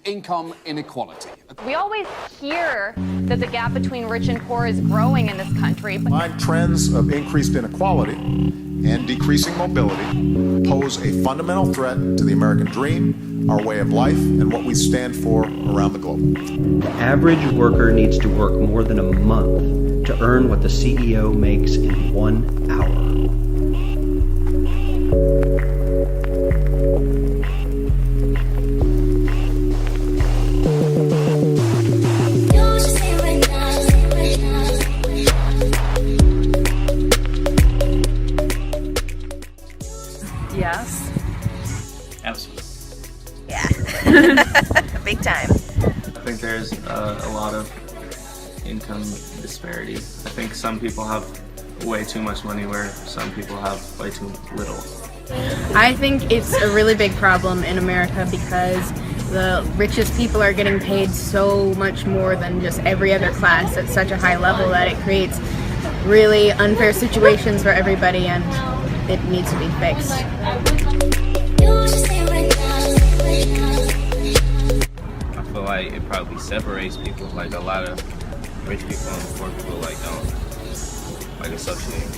income inequality. We always hear that the gap between rich and poor is growing in this country. Combined trends of increased inequality and decreasing mobility pose a fundamental threat to the American dream, our way of life, and what we stand for around the globe. The average worker needs to work more than a month to earn what the CEO makes in 1 hour. Yes. Absolutely. Yeah. Big time. I think there's a lot of income disparity. I think some people have way too much money where some people have way too little. I think it's a really big problem in America because the richest people are getting paid so much more than just every other class at such a high level that it creates really unfair situations for everybody, and it needs to be fixed. I feel like it probably separates people. Like a lot of rich people and poor people don't associate.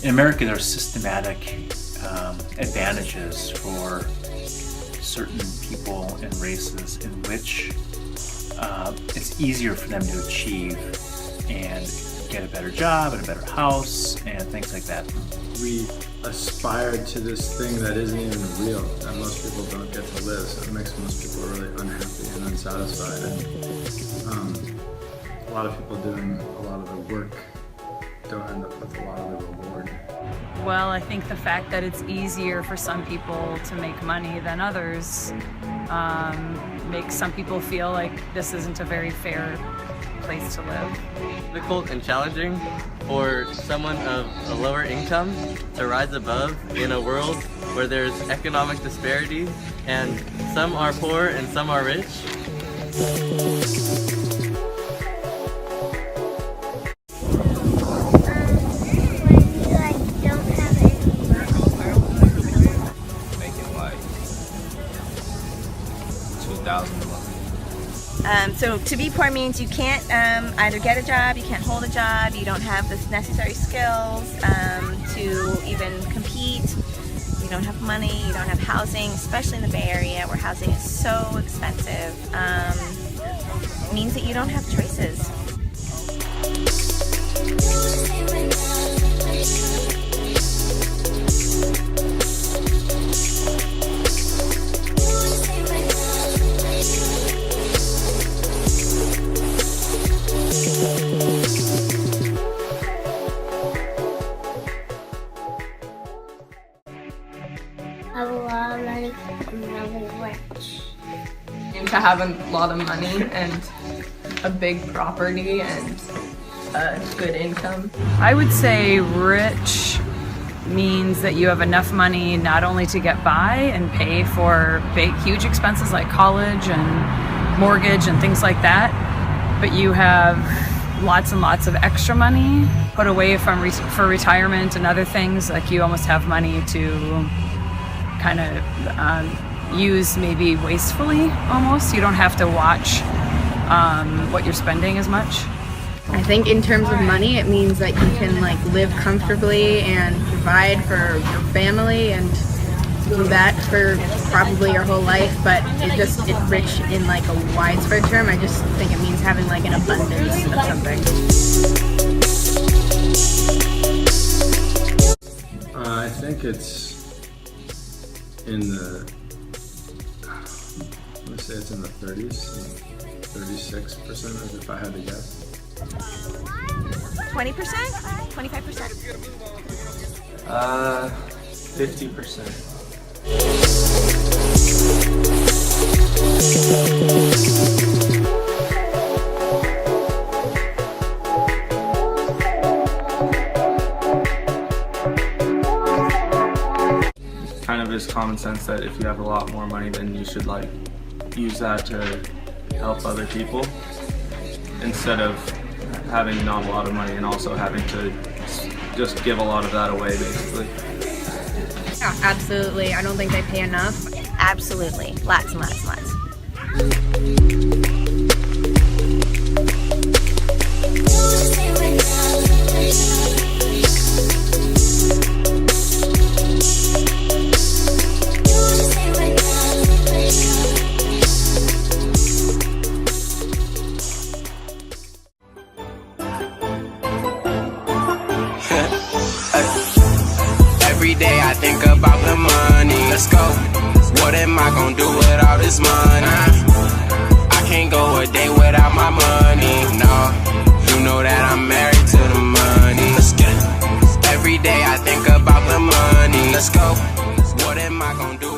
In America, there are systematic advantages for certain people and races in which it's easier for them to achieve and get a better job and a better house and things like that. We aspire to this thing that isn't even real, that most people don't get to live, so it makes most people really unhappy and unsatisfied. And a lot of people doing a lot of the work don't end up with a lot of the reward. Well, I think the fact that it's easier for some people to make money than others makes some people feel like this isn't a very fair place to live. Difficult and challenging for someone of a lower income to rise above in a world where there's economic disparity and some are poor and some are rich. So to be poor means you can't either get a job, you can't hold a job, you don't have the necessary skills to even compete, you don't have money, you don't have housing, especially in the Bay Area where housing is so expensive. It means that you don't have choices. I have a lot of money, I'm really rich. To have a lot of money and a big property and a good income. I would say rich means that you have enough money not only to get by and pay for big, huge expenses like college and mortgage and things like that, but you have lots and lots of extra money put away for retirement and other things. Like you almost have money to kind of use maybe wastefully almost. You don't have to watch what you're spending as much. I think in terms of money, it means that you can live comfortably and provide for your family and do that for probably your whole life, but it's rich in a widespread term. I just think it means having an abundance of something. I think it's in the, let's say it's in the 30s, 36% if I had to guess. 20%? 25%? 50%. Kind of is common sense that if you have a lot more money, then you should use that to help other people instead of having not a lot of money and also having to just give a lot of that away, basically. Yeah, absolutely. I don't think they pay enough. Absolutely. Lots and lots and lots. Every day I think about the money. Let's go. What am I gonna do with all this money? I can't go a day without my money. No, you know that I'm married to the money. Let's get it. Every day I think about the money. Let's go. What am I gonna do?